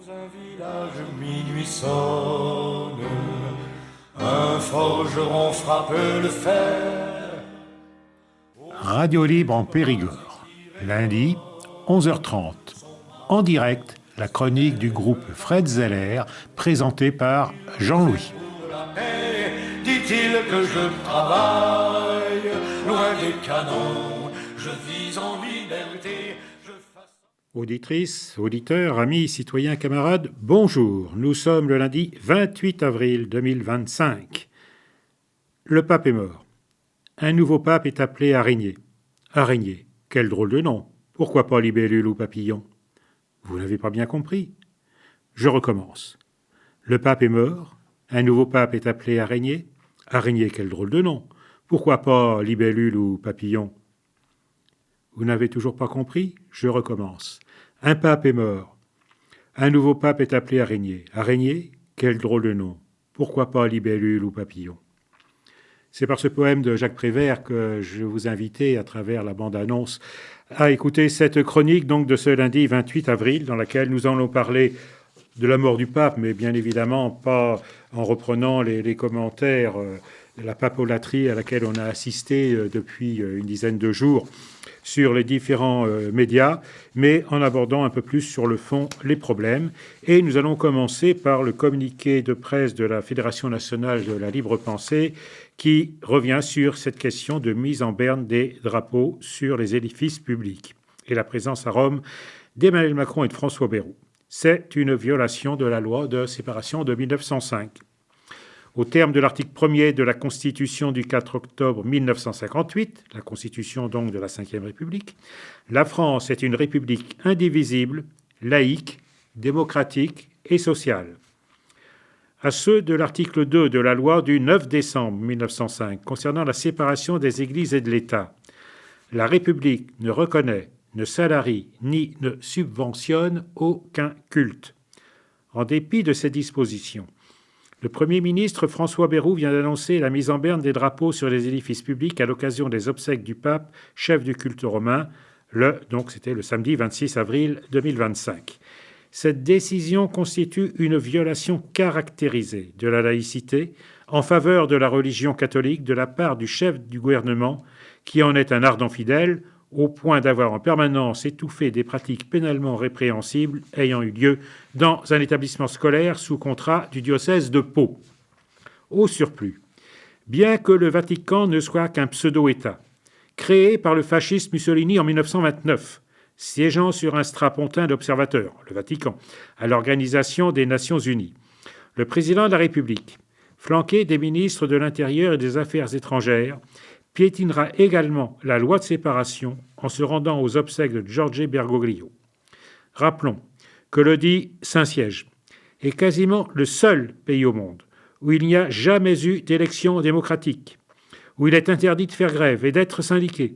Dans un village, minuit sonne, un forgeron frappe le fer. Radio Libre en Périgord, lundi, 11h30. En direct, la chronique du groupe Fred Zeller, présentée par Jean-Louis. Pour la paix, dit-il que je travaille, loin des canons, je vis en liberté. Auditrices, auditeurs, amis, citoyens, camarades, bonjour. Nous sommes le lundi 28 avril 2025. Le pape est mort. Un nouveau pape est appelé à régner. À régner, quel drôle de nom. Pourquoi pas libellule ou papillon? Vous n'avez pas bien compris. Je recommence. Le pape est mort. Un nouveau pape est appelé à régner. À régner, quel drôle de nom. Pourquoi pas libellule ou papillon? Vous n'avez toujours pas compris? Je recommence. Un pape est mort. Un nouveau pape est appelé à régner. À régner, quel drôle de nom. Pourquoi pas libellule ou papillon? C'est par ce poème de Jacques Prévert que je vous invitais, à travers la bande-annonce, à écouter cette chronique donc de ce lundi 28 avril, dans laquelle nous allons parler de la mort du pape, mais bien évidemment pas en reprenant les commentaires de la papolatrie à laquelle on a assisté depuis une dizaine de jours sur les différents médias, mais en abordant un peu plus sur le fond les problèmes. Et nous allons commencer par le communiqué de presse de la Fédération nationale de la libre pensée qui revient sur cette question de mise en berne des drapeaux sur les édifices publics et la présence à Rome d'Emmanuel Macron et de François Bayrou. C'est une violation de la loi de séparation de 1905. Au terme de l'article 1er de la Constitution du 4 octobre 1958, la Constitution donc de la Ve République, la France est une république indivisible, laïque, démocratique et sociale. À ceux de l'article 2 de la loi du 9 décembre 1905 concernant la séparation des églises et de l'État, la République ne reconnaît, ne salarie ni ne subventionne aucun culte. En dépit de ces dispositions, le Premier ministre François Bayrou vient d'annoncer la mise en berne des drapeaux sur les édifices publics à l'occasion des obsèques du pape, chef du culte romain, c'était le samedi 26 avril 2025. Cette décision constitue une violation caractérisée de la laïcité en faveur de la religion catholique de la part du chef du gouvernement, qui en est un ardent fidèle, au point d'avoir en permanence étouffé des pratiques pénalement répréhensibles ayant eu lieu dans un établissement scolaire sous contrat du diocèse de Pau. Au surplus, bien que le Vatican ne soit qu'un pseudo-État, créé par le fasciste Mussolini en 1929, siégeant sur un strapontin d'observateurs, le Vatican, à l'Organisation des Nations Unies, le président de la République, flanqué des ministres de l'Intérieur et des Affaires étrangères, piétinera également la loi de séparation en se rendant aux obsèques de Giorgio Bergoglio. Rappelons que le dit Saint-Siège est quasiment le seul pays au monde où il n'y a jamais eu d'élection démocratique, où il est interdit de faire grève et d'être syndiqué,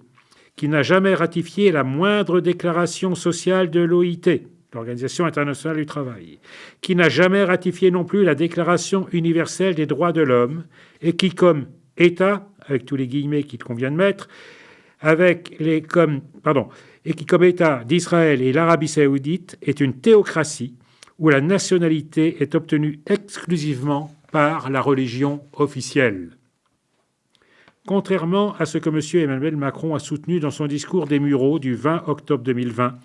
qui n'a jamais ratifié la moindre déclaration sociale de l'OIT, l'Organisation internationale du travail, qui n'a jamais ratifié non plus la Déclaration universelle des droits de l'homme et qui, comme État, avec tous les guillemets qu'il convient de mettre, et qui, comme État d'Israël et l'Arabie saoudite, est une théocratie où la nationalité est obtenue exclusivement par la religion officielle. Contrairement à ce que M. Emmanuel Macron a soutenu dans son discours des Mureaux du 20 octobre 2020,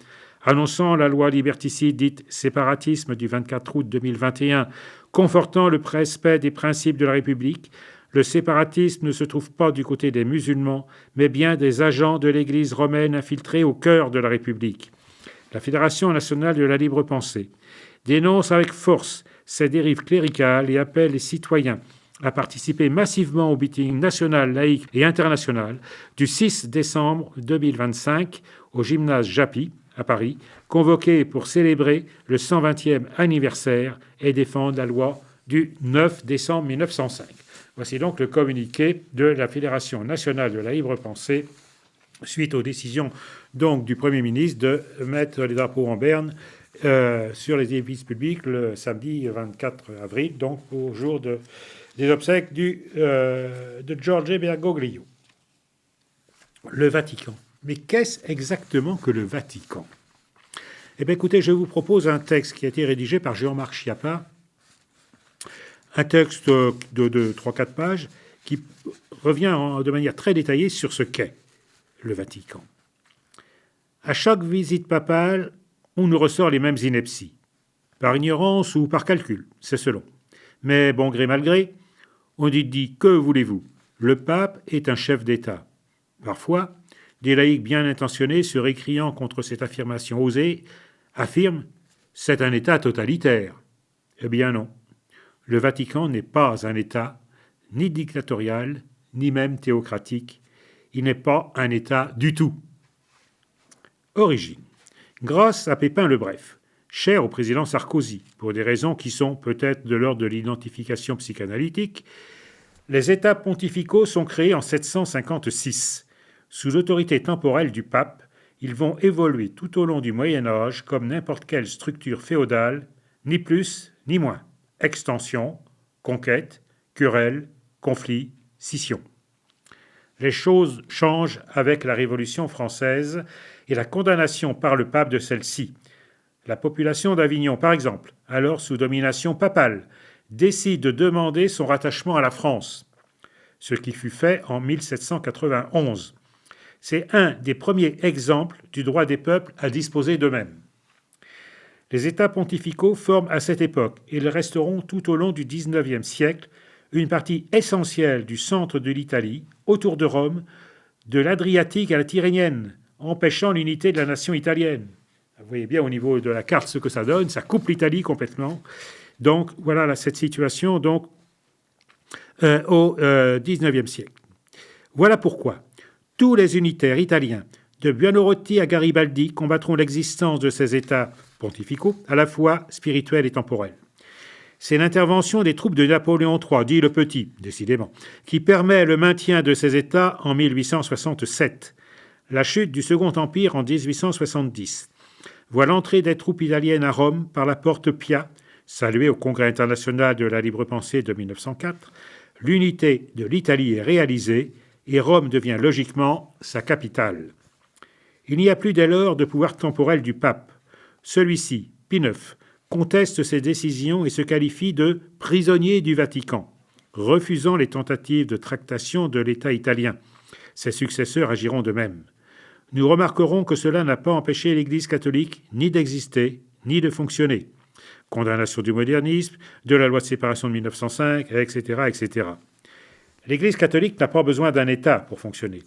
annonçant la loi liberticide dite séparatisme du 24 août 2021, confortant le respect des principes de la République, le séparatisme ne se trouve pas du côté des musulmans, mais bien des agents de l'Église romaine infiltrés au cœur de la République. La Fédération nationale de la libre pensée dénonce avec force ces dérives cléricales et appelle les citoyens à participer massivement au meeting national, laïque et international du 6 décembre 2025 au gymnase Japy à Paris, convoqué pour célébrer le 120e anniversaire et défendre la loi du 9 décembre 1905. Voici donc le communiqué de la Fédération nationale de la libre pensée suite aux décisions donc du Premier ministre de mettre les drapeaux en berne sur les édifices publics le samedi 24 avril, donc au jour des obsèques de Giorgio Bergoglio. Le Vatican. Mais qu'est-ce exactement que le Vatican? Eh bien, écoutez, je vous propose un texte qui a été rédigé par Jean-Marc Schiappa, un texte de 3-4 pages qui revient de manière très détaillée sur ce qu'est le Vatican. À chaque visite papale, on nous ressort les mêmes inepties, par ignorance ou par calcul, c'est selon. Mais bon gré mal gré, on dit que voulez-vous, le pape est un chef d'État. Parfois, des laïcs bien intentionnés se récriant contre cette affirmation osée affirment « c'est un État totalitaire ». Eh bien non, le Vatican n'est pas un État, ni dictatorial, ni même théocratique. Il n'est pas un État du tout. Origine. Grâce à Pépin le Bref, cher au président Sarkozy, pour des raisons qui sont peut-être de l'ordre de l'identification psychanalytique, les États pontificaux sont créés en 756. Sous l'autorité temporelle du pape, ils vont évoluer tout au long du Moyen Âge comme n'importe quelle structure féodale, ni plus ni moins. Extension, conquête, querelle, conflit, scission. Les choses changent avec la Révolution française et la condamnation par le pape de celle-ci. La population d'Avignon, par exemple, alors sous domination papale, décide de demander son rattachement à la France, ce qui fut fait en 1791. C'est un des premiers exemples du droit des peuples à disposer d'eux-mêmes. Les États pontificaux forment à cette époque, et ils resteront tout au long du XIXe siècle, une partie essentielle du centre de l'Italie, autour de Rome, de l'Adriatique à la Tyrrhénienne, empêchant l'unité de la nation italienne. Vous voyez bien au niveau de la carte ce que ça donne, ça coupe l'Italie complètement. Donc voilà cette situation donc, au XIXe siècle. Voilà pourquoi tous les unitaires italiens, de Buonarroti à Garibaldi, combattront l'existence de ces États pontificaux, à la fois spirituels et temporels. C'est l'intervention des troupes de Napoléon III, dit le Petit, décidément, qui permet le maintien de ces États en 1867, la chute du Second Empire en 1870. Voit l'entrée des troupes italiennes à Rome par la porte Pia, saluée au Congrès international de la libre pensée de 1904. L'unité de l'Italie est réalisée et Rome devient logiquement sa capitale. Il n'y a plus dès lors de pouvoir temporel du pape. Celui-ci, Pie IX, conteste ces décisions et se qualifie de prisonnier du Vatican, refusant les tentatives de tractation de l'État italien. Ses successeurs agiront de même. Nous remarquerons que cela n'a pas empêché l'Église catholique ni d'exister, ni de fonctionner. Condamnation du modernisme, de la loi de séparation de 1905, etc., etc. L'Église catholique n'a pas besoin d'un État pour fonctionner.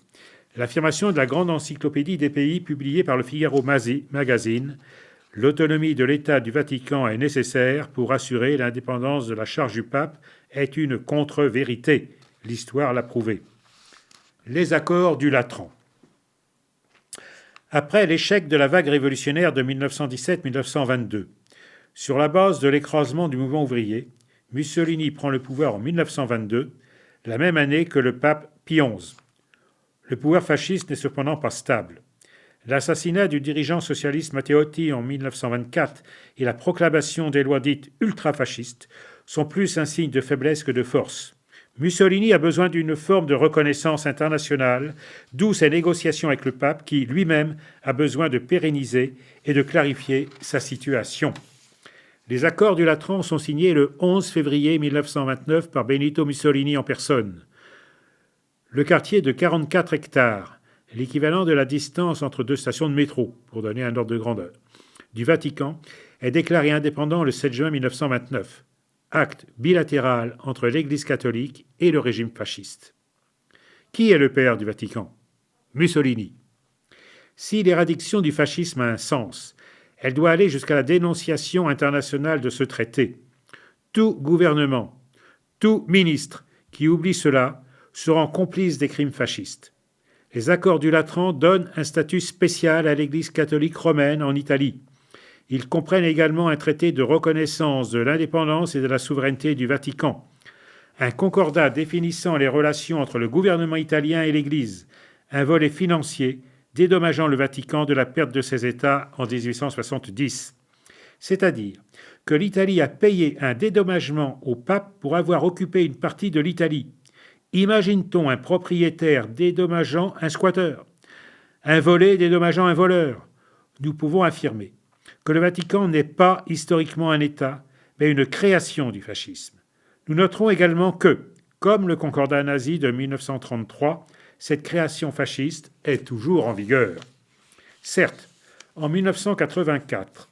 L'affirmation de la grande encyclopédie des pays publiée par le Figaro Magazine, l'autonomie de l'État du Vatican est nécessaire pour assurer l'indépendance de la charge du pape, est une contre-vérité. L'histoire l'a prouvé. Les accords du Latran. Après l'échec de la vague révolutionnaire de 1917-1922, sur la base de l'écrasement du mouvement ouvrier, Mussolini prend le pouvoir en 1922, la même année que le pape Pie XI. Le pouvoir fasciste n'est cependant pas stable. L'assassinat du dirigeant socialiste Matteotti en 1924 et la proclamation des lois dites ultrafascistes sont plus un signe de faiblesse que de force. Mussolini a besoin d'une forme de reconnaissance internationale, d'où ses négociations avec le pape qui, lui-même, a besoin de pérenniser et de clarifier sa situation. Les accords du Latran sont signés le 11 février 1929 par Benito Mussolini en personne. Le quartier de 44 hectares, l'équivalent de la distance entre deux stations de métro, pour donner un ordre de grandeur, du Vatican, est déclaré indépendant le 7 juin 1929. Acte bilatéral entre l'Église catholique et le régime fasciste. Qui est le père du Vatican ? Mussolini. Si l'éradiction du fascisme a un sens, elle doit aller jusqu'à la dénonciation internationale de ce traité. Tout gouvernement, tout ministre qui oublie cela seront complices des crimes fascistes. Les accords du Latran donnent un statut spécial à l'Église catholique romaine en Italie. Ils comprennent également un traité de reconnaissance de l'indépendance et de la souveraineté du Vatican, un concordat définissant les relations entre le gouvernement italien et l'Église, un volet financier dédommageant le Vatican de la perte de ses États en 1870. C'est-à-dire que l'Italie a payé un dédommagement au pape pour avoir occupé une partie de l'Italie. Imagine-t-on un propriétaire dédommageant un squatteur, un volé dédommageant un voleur ? Nous pouvons affirmer que le Vatican n'est pas historiquement un État, mais une création du fascisme. Nous noterons également que, comme le Concordat nazi de 1933, cette création fasciste est toujours en vigueur. Certes, en 1984,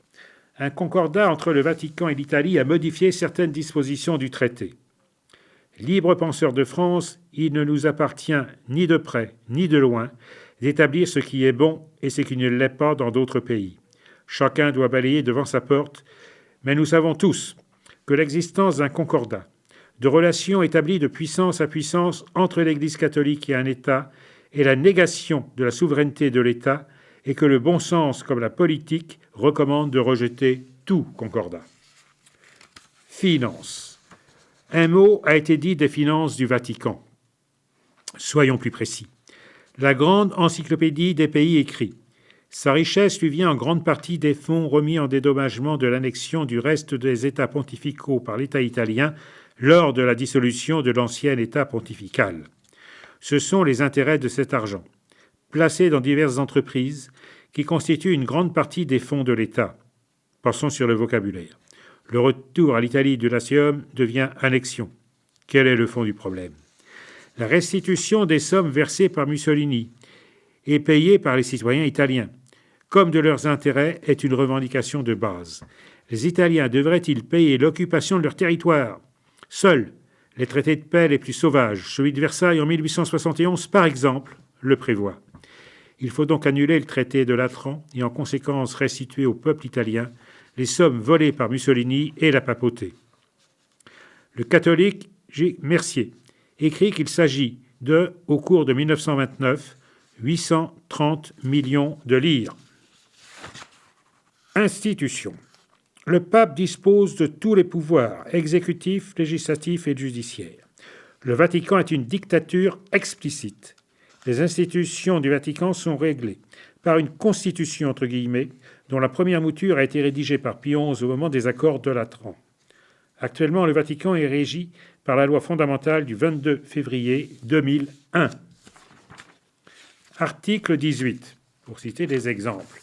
un concordat entre le Vatican et l'Italie a modifié certaines dispositions du traité. Libres penseurs de France, il ne nous appartient ni de près ni de loin d'établir ce qui est bon et ce qui ne l'est pas dans d'autres pays. Chacun doit balayer devant sa porte, mais nous savons tous que l'existence d'un concordat, de relations établies de puissance à puissance entre l'Église catholique et un État, est la négation de la souveraineté de l'État et que le bon sens comme la politique recommande de rejeter tout concordat. Finances. Un mot a été dit des finances du Vatican. Soyons plus précis. La grande encyclopédie des pays écrits. Sa richesse lui vient en grande partie des fonds remis en dédommagement de l'annexion du reste des États pontificaux par l'État italien lors de la dissolution de l'ancien État pontifical. Ce sont les intérêts de cet argent, placés dans diverses entreprises, qui constituent une grande partie des fonds de l'État. Passons sur le vocabulaire. Le retour à l'Italie du Latium devient annexion. Quel est le fond du problème? La restitution des sommes versées par Mussolini et payées par les citoyens italiens, comme de leurs intérêts, est une revendication de base. Les Italiens devraient-ils payer l'occupation de leur territoire? Seuls les traités de paix les plus sauvages, celui de Versailles en 1871 par exemple, le prévoient. Il faut donc annuler le traité de Latran et en conséquence restituer au peuple italien les sommes volées par Mussolini et la papauté. Le catholique G. Mercier écrit qu'il s'agit de, au cours de 1929, 830 millions de lire. Institutions. Le pape dispose de tous les pouvoirs exécutifs, législatifs et judiciaires. Le Vatican est une dictature explicite. Les institutions du Vatican sont réglées par une constitution, entre guillemets, dont la première mouture a été rédigée par Pie XI au moment des accords de Latran. Actuellement, le Vatican est régi par la loi fondamentale du 22 février 2001. Article 18, pour citer des exemples.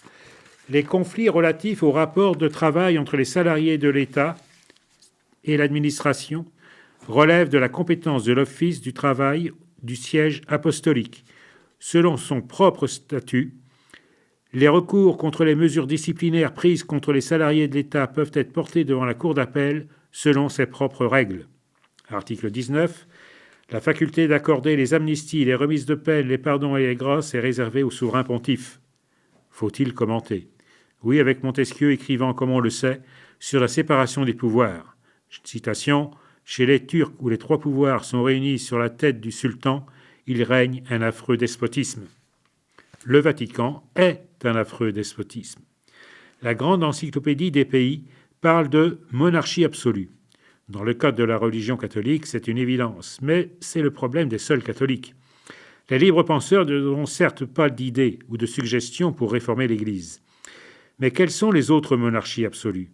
Les conflits relatifs au rapport de travail entre les salariés de l'État et l'administration relèvent de la compétence de l'Office du travail du siège apostolique. Selon son propre statut, les recours contre les mesures disciplinaires prises contre les salariés de l'État peuvent être portés devant la Cour d'appel selon ses propres règles. Article 19. La faculté d'accorder les amnisties, les remises de peine, les pardons et les grâces est réservée au souverain pontife. Faut-il commenter? Oui, avec Montesquieu écrivant, comme on le sait, sur la séparation des pouvoirs. Citation. Chez les Turcs où les trois pouvoirs sont réunis sur la tête du sultan, il règne un affreux despotisme. Le Vatican est un affreux despotisme. La grande encyclopédie des pays parle de monarchie absolue. Dans le cadre de la religion catholique, c'est une évidence, mais c'est le problème des seuls catholiques. Les libres penseurs n'auront certes pas d'idées ou de suggestions pour réformer l'Église. Mais quelles sont les autres monarchies absolues?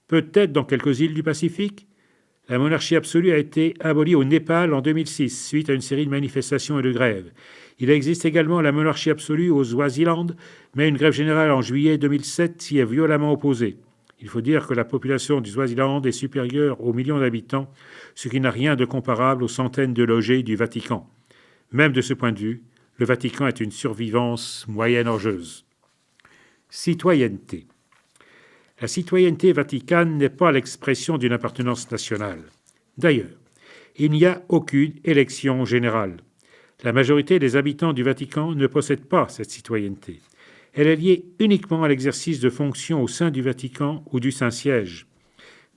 Peut-être dans quelques îles du Pacifique? La monarchie absolue a été abolie au Népal en 2006, suite à une série de manifestations et de grèves. Il existe également la monarchie absolue au Swaziland, mais une grève générale en juillet 2007 s'y est violemment opposée. Il faut dire que la population du Swaziland est supérieure aux millions d'habitants, ce qui n'a rien de comparable aux centaines de logés du Vatican. Même de ce point de vue, le Vatican est une survivance moyen-âgeuse. Citoyenneté. La citoyenneté vaticane n'est pas l'expression d'une appartenance nationale. D'ailleurs, il n'y a aucune élection générale. La majorité des habitants du Vatican ne possèdent pas cette citoyenneté. Elle est liée uniquement à l'exercice de fonctions au sein du Vatican ou du Saint-Siège.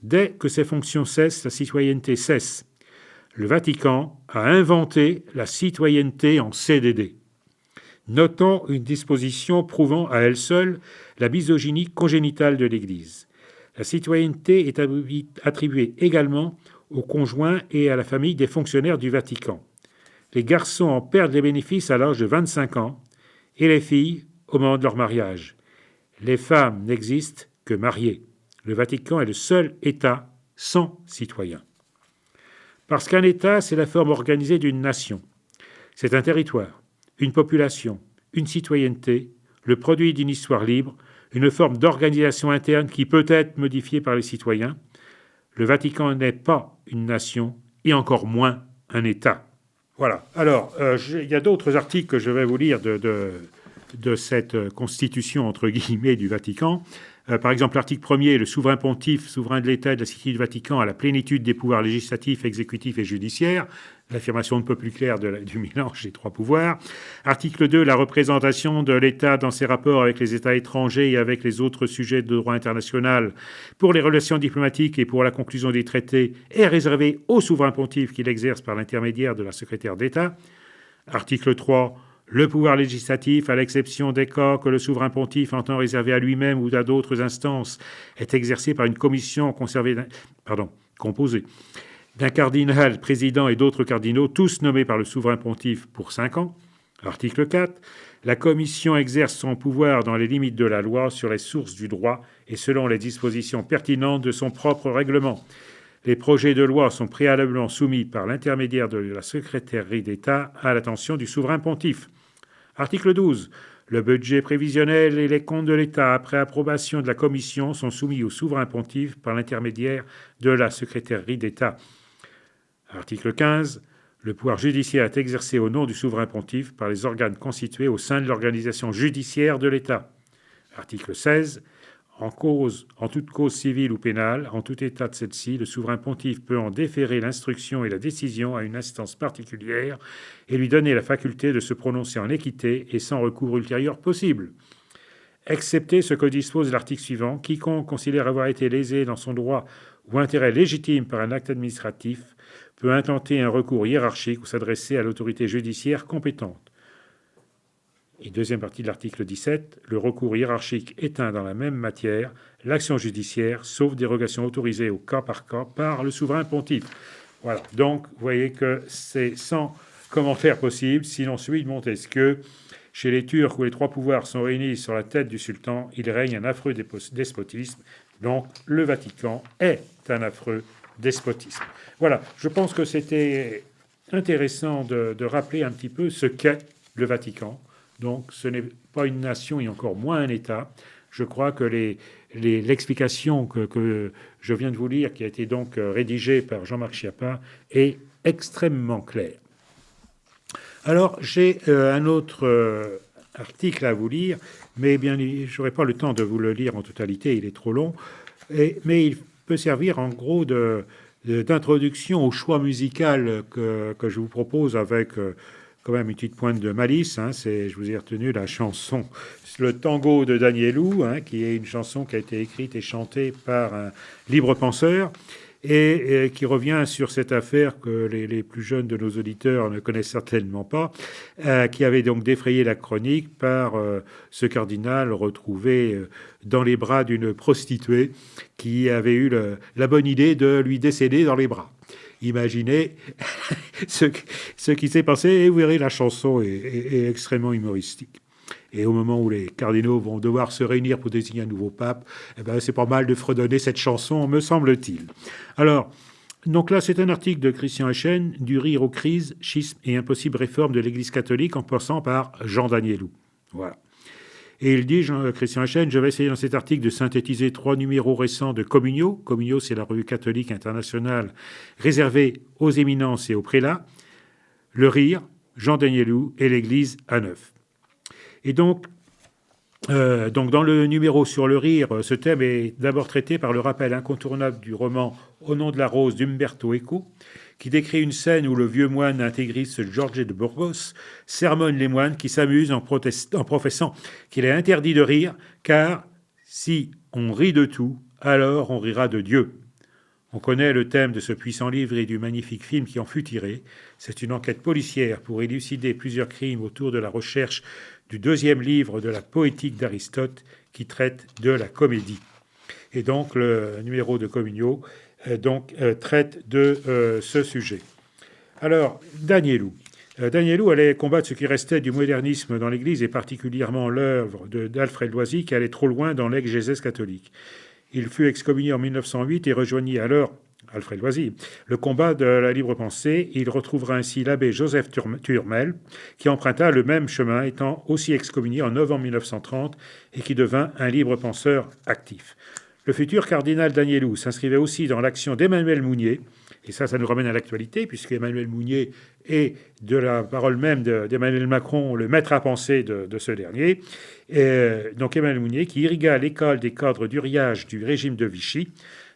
Dès que ces fonctions cessent, la citoyenneté cesse. Le Vatican a inventé la citoyenneté en CDD. Notons une disposition prouvant à elle seule la misogynie congénitale de l'Église. La citoyenneté est attribuée également aux conjoints et à la famille des fonctionnaires du Vatican. Les garçons en perdent les bénéfices à l'âge de 25 ans et les filles au moment de leur mariage. Les femmes n'existent que mariées. Le Vatican est le seul État sans citoyens. Parce qu'un État, c'est la forme organisée d'une nation. C'est un territoire, une population, une citoyenneté, le produit d'une histoire libre, une forme d'organisation interne qui peut être modifiée par les citoyens. Le Vatican n'est pas une nation et encore moins un État. Voilà. Alors, il y a d'autres articles que je vais vous lire de cette constitution, entre guillemets, du Vatican. Par exemple, l'article 1er, le souverain pontife, souverain de l'État et de la Cité du Vatican, a la plénitude des pouvoirs législatifs, exécutifs et judiciaires. L'affirmation un peu plus claire du mélange des trois pouvoirs. Article 2, la représentation de l'État dans ses rapports avec les États étrangers et avec les autres sujets de droit international pour les relations diplomatiques et pour la conclusion des traités est réservée au souverain pontife qui l'exerce par l'intermédiaire de la secrétaire d'État. Article 3, le pouvoir législatif, à l'exception des cas que le souverain pontife entend réserver à lui-même ou à d'autres instances, est exercé par une commission composée d'un cardinal président et d'autres cardinaux, tous nommés par le souverain pontife pour 5 ans. Article 4. La commission exerce son pouvoir dans les limites de la loi sur les sources du droit et selon les dispositions pertinentes de son propre règlement. Les projets de loi sont préalablement soumis par l'intermédiaire de la secrétairerie d'État à l'attention du souverain pontife. Article 12. Le budget prévisionnel et les comptes de l'État, après approbation de la Commission, sont soumis au souverain pontife par l'intermédiaire de la secrétairerie d'État. Article 15. Le pouvoir judiciaire est exercé au nom du souverain pontife par les organes constitués au sein de l'organisation judiciaire de l'État. Article 16. En toute cause civile ou pénale, en tout état de celle-ci, le souverain pontife peut en déférer l'instruction et la décision à une instance particulière et lui donner la faculté de se prononcer en équité et sans recours ultérieur possible. Excepté ce que dispose l'article suivant, quiconque considère avoir été lésé dans son droit ou intérêt légitime par un acte administratif peut intenter un recours hiérarchique ou s'adresser à l'autorité judiciaire compétente. Et deuxième partie de l'article 17, le recours hiérarchique éteint dans la même matière l'action judiciaire, sauf dérogation autorisée au cas par le souverain pontife. Voilà, donc vous voyez que c'est sans commentaire possible, sinon celui de Montesquieu. Chez les Turcs, où les trois pouvoirs sont réunis sur la tête du sultan, il règne un affreux despotisme. Donc le Vatican est un affreux despotisme. Voilà, je pense que c'était intéressant de rappeler un petit peu ce qu'est le Vatican. Donc ce n'est pas une nation et encore moins un État. Je crois que l'explication que je viens de vous lire, qui a été donc rédigée par Jean-Marc Schiappa, est extrêmement claire. Alors j'ai un autre article à vous lire, mais bien je n'aurai pas le temps de vous le lire en totalité, il est trop long, mais il peut servir en gros d'introduction au choix musical que je vous propose avec... quand même une petite pointe de malice, je vous ai retenu la chanson Le Tango de Danielou, qui est une chanson qui a été écrite et chantée par un libre penseur et qui revient sur cette affaire que les plus jeunes de nos auditeurs ne connaissent certainement pas, qui avait donc défrayé la chronique par ce cardinal retrouvé dans les bras d'une prostituée qui avait eu la bonne idée de lui décéder dans les bras. Imaginez ce qui s'est passé et vous verrez, la chanson est extrêmement humoristique. Et au moment où les cardinaux vont devoir se réunir pour désigner un nouveau pape, c'est pas mal de fredonner cette chanson, me semble-t-il. Alors, donc là, c'est un article de Christian Echen, Du rire aux crises, schisme et impossible réforme de l'Église catholique, en passant par Jean Danielou. Voilà. Et il dit, Christian Echen, je vais essayer dans cet article de synthétiser 3 numéros récents de Communio. Communio, c'est la revue catholique internationale réservée aux éminences et aux prélats. Le rire, Jean Danielou et l'Église à neuf. Et donc dans le numéro sur le rire, ce thème est d'abord traité par le rappel incontournable du roman Au nom de la rose d'Umberto Eco, qui décrit une scène où le vieux moine intégriste Jorge de Burgos sermonne les moines qui s'amusent en professant qu'il est interdit de rire, car si on rit de tout, alors on rira de Dieu. On connaît le thème de ce puissant livre et du magnifique film qui en fut tiré. C'est une enquête policière pour élucider plusieurs crimes autour de la recherche du 2e livre de la poétique d'Aristote qui traite de la comédie. Et donc le numéro de Communio traite de ce sujet. Alors, Danielou. Danielou allait combattre ce qui restait du modernisme dans l'Église et particulièrement l'œuvre d'Alfred Loisy qui allait trop loin dans l'exégèse catholique. Il fut excommunié en 1908 et rejoignit alors Alfred Loisy, le combat de la libre pensée. Il retrouvera ainsi l'abbé Joseph Turmel, qui emprunta le même chemin, étant aussi excommunié en novembre 1930 et qui devint un libre penseur actif. Le futur cardinal d'Agnelou s'inscrivait aussi dans l'action d'Emmanuel Mounier, et ça nous ramène à l'actualité, puisque Emmanuel Mounier est, de la parole même d'Emmanuel Macron, le maître à penser de ce dernier. Donc Emmanuel Mounier, qui irrigua l'école des cadres d'Uriage du régime de Vichy.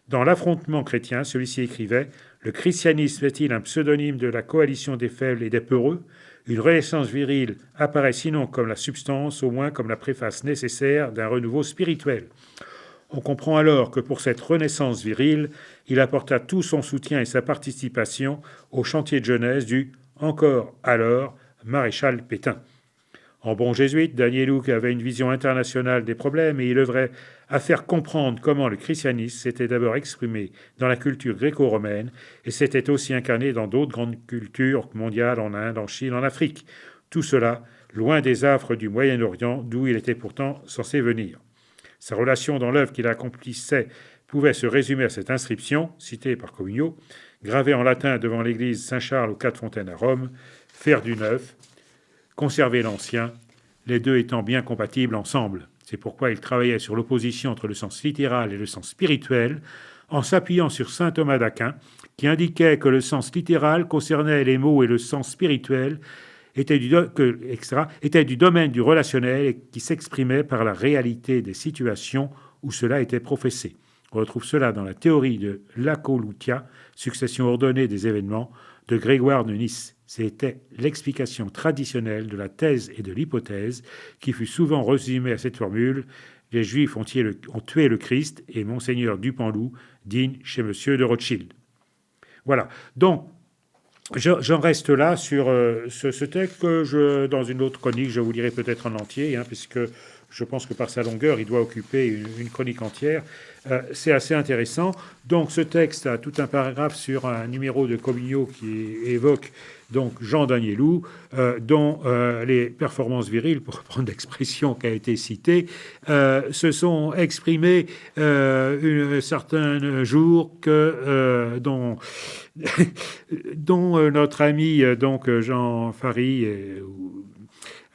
Dans l'affrontement chrétien, celui-ci écrivait « Le christianisme est-il un pseudonyme de la coalition des faibles et des peureux ? Une renaissance virile apparaît sinon comme la substance, au moins comme la préface nécessaire d'un renouveau spirituel. » On comprend alors que pour cette renaissance virile, il apporta tout son soutien et sa participation au chantier de jeunesse du « encore alors » maréchal Pétain. En bon jésuite, Danielou avait une vision internationale des problèmes et il œuvrait à faire comprendre comment le christianisme s'était d'abord exprimé dans la culture gréco-romaine et s'était aussi incarné dans d'autres grandes cultures mondiales, en Inde, en Chine, en Afrique. Tout cela loin des affres du Moyen-Orient, d'où il était pourtant censé venir. Sa relation dans l'œuvre qu'il accomplissait pouvait se résumer à cette inscription, citée par Commignot, gravée en latin devant l'église Saint-Charles aux Quatre-Fontaines à Rome, « Faire du neuf », conserver l'ancien, les deux étant bien compatibles ensemble. C'est pourquoi il travaillait sur l'opposition entre le sens littéral et le sens spirituel, en s'appuyant sur saint Thomas d'Aquin, qui indiquait que le sens littéral concernait les mots et le sens spirituel était du domaine du relationnel et qui s'exprimait par la réalité des situations où cela était professé. On retrouve cela dans la théorie de l'Acolutia, succession ordonnée des événements, de Grégoire de Nice. C'était l'explication traditionnelle de la thèse et de l'hypothèse qui fut souvent résumée à cette formule « Les Juifs ont tué le Christ et Monseigneur Dupanloup dîne chez Monsieur de Rothschild ». Voilà. Donc, j'en reste là sur ce texte que dans une autre chronique, je vous lirai peut-être en entier, puisque je pense que par sa longueur, il doit occuper une chronique entière. C'est assez intéressant. Donc, ce texte a tout un paragraphe sur un numéro de Commignot qui évoque donc Jean d'Agnelou, dont les performances viriles, pour reprendre l'expression qui a été citée, se sont exprimées un certain jour dont notre ami donc Jean Fary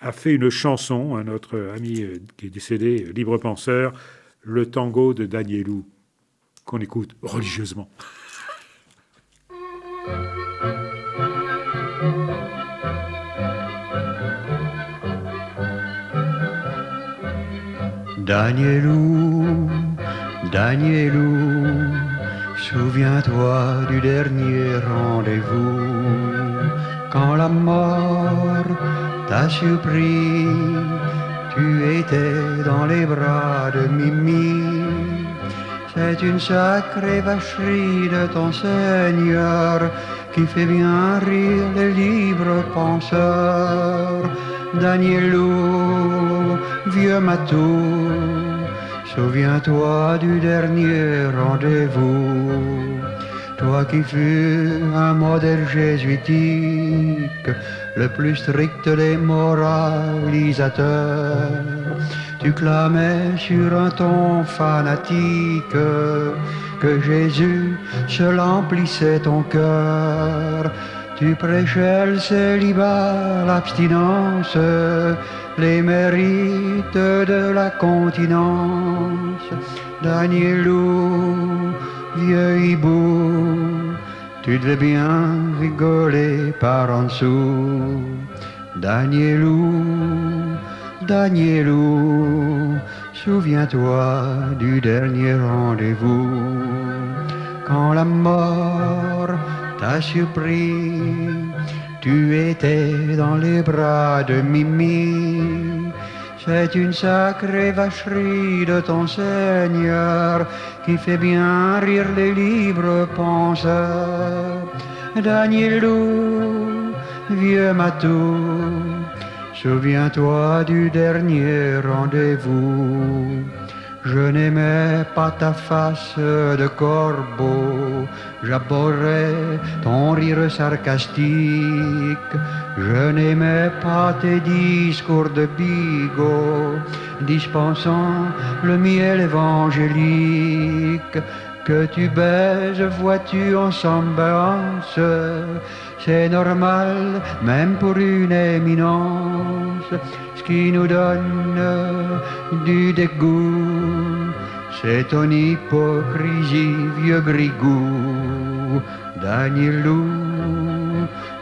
a fait une chanson, un autre ami qui est décédé, libre penseur, le tango de Danielou, qu'on écoute religieusement. Danielou, Danielou, souviens-toi du dernier rendez-vous, quand la mort t'a surpris, tu étais dans les bras de Mimi. C'est une sacrée vacherie de ton Seigneur qui fait bien rire les libres penseurs. Danielou, vieux matou, souviens-toi du dernier rendez-vous. Toi qui fus un modèle jésuitique, le plus strict des moralisateurs, tu clamais sur un ton fanatique que Jésus seul emplissait ton cœur. Tu prêchais le célibat, l'abstinence, les mérites de la continence. Danielou, vieux hibou, tu devais bien rigoler par en dessous. Danielou, Danielou, souviens-toi du dernier rendez-vous, quand la mort t'a surpris, tu étais dans les bras de Mimi. C'est une sacrée vacherie de ton Seigneur qui fait bien rire les libres penseurs. Danielou, vieux matou, souviens-toi du dernier rendez-vous. Je n'aimais pas ta face de corbeau, j'abhorrais ton rire sarcastique. Je n'aimais pas tes discours de bigot, dispensant le miel évangélique. que tu baises, vois-tu, en semblance. C'est normal, même pour une éminence. Ce qui nous donne du dégoût, c'est ton hypocrisie, vieux grigou. Danielou,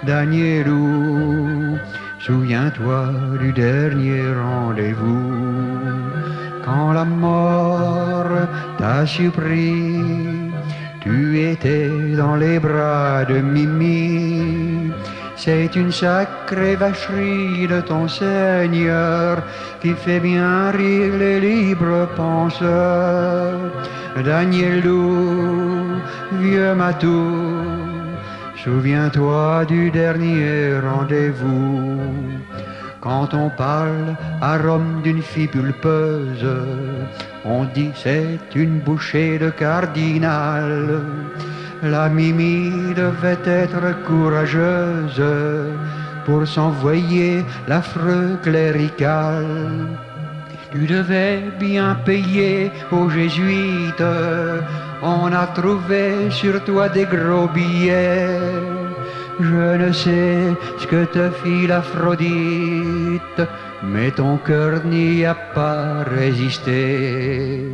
Danielou, souviens-toi du dernier rendez-vous. Quand la mort t'a surpris, tu étais dans les bras de Mimi. C'est une sacrée vacherie de ton Seigneur qui fait bien rire les libres penseurs. Danielou, vieux matou, souviens-toi du dernier rendez-vous. Quand on parle à Rome d'une fille pulpeuse, on dit c'est une bouchée de cardinal. La Mimi devait être courageuse pour s'envoyer l'affreux clérical. Tu devais bien payer aux jésuites, on a trouvé sur toi des gros billets. Je ne sais ce que te fit l'Aphrodite, mais ton cœur n'y a pas résisté.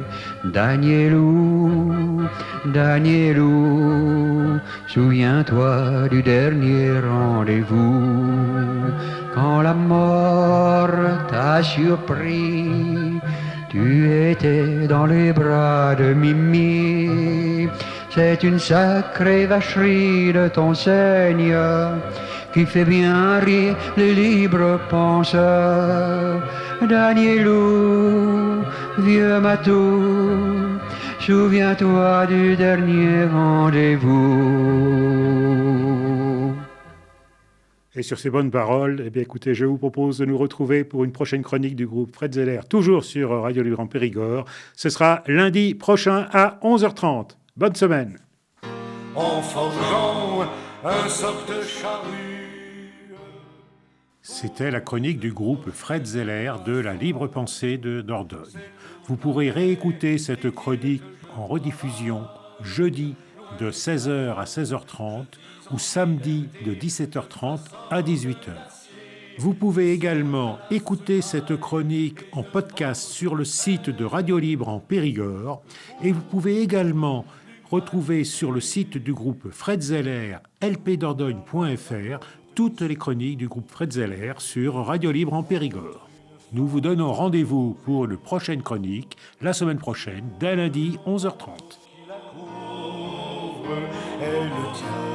Danielou, Danielou, souviens-toi du dernier rendez-vous. Quand la mort t'a surpris, tu étais dans les bras de Mimi. C'est une sacrée vacherie de ton Seigneur qui fait bien rire les libres penseurs. Danielou, vieux matou, souviens-toi du dernier rendez-vous. Et sur ces bonnes paroles, eh bien, écoutez, je vous propose de nous retrouver pour une prochaine chronique du groupe Fred Zeller, toujours sur Radio Libre en Périgord. Ce sera lundi prochain à 11h30. Bonne semaine. En forgeant un soc de charrue. C'était la chronique du groupe Fred Zeller de la Libre Pensée de Dordogne. Vous pourrez réécouter cette chronique en rediffusion jeudi de 16h à 16h30 ou samedi de 17h30 à 18h. Vous pouvez également écouter cette chronique en podcast sur le site de Radio Libre en Périgord et vous pouvez également retrouver sur le site du groupe Fred Zeller, lpdordogne.fr, toutes les chroniques du groupe Fred Zeller sur Radio Libre en Périgord. Nous vous donnons rendez-vous pour une prochaine chronique la semaine prochaine, dès lundi 11h30. Elle tient